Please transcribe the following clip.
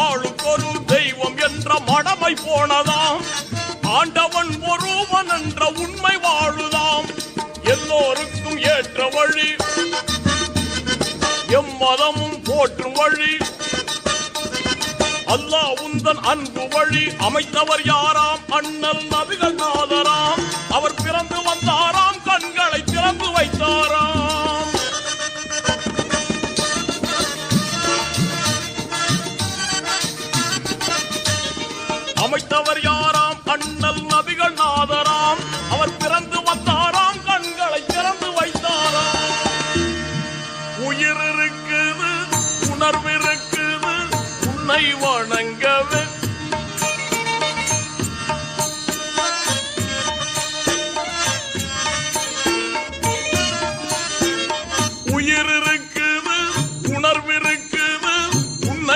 ஆளுக்கொரு தெய்வம் என்ற மடமை போனதாம். ஆண்டவன் ஒருவன் என்ற உண்மை வாழுதாம். எல்லோருக்கும் ஏற்ற வழி எம்மதமும் போற்றும் வழி. அல்லாஹ் உந்தன் அன்பு வழி அமைத்தவர் யாராம்? அண்ணல் நபிகள் நாதராம். அவர் பிறந்து வந்தாராம், கண்களை திறந்து வைத்தாராம். அமைத்தவர் யாராம்? அண்ணல் நபிகள் நாதராம். அவர் பிறந்து வந்தாராம், கண்களை திறந்து வைத்தாராம். உயிர் இருக்குது, உணர்வு இருக்குது, உன்னை வணங்கவே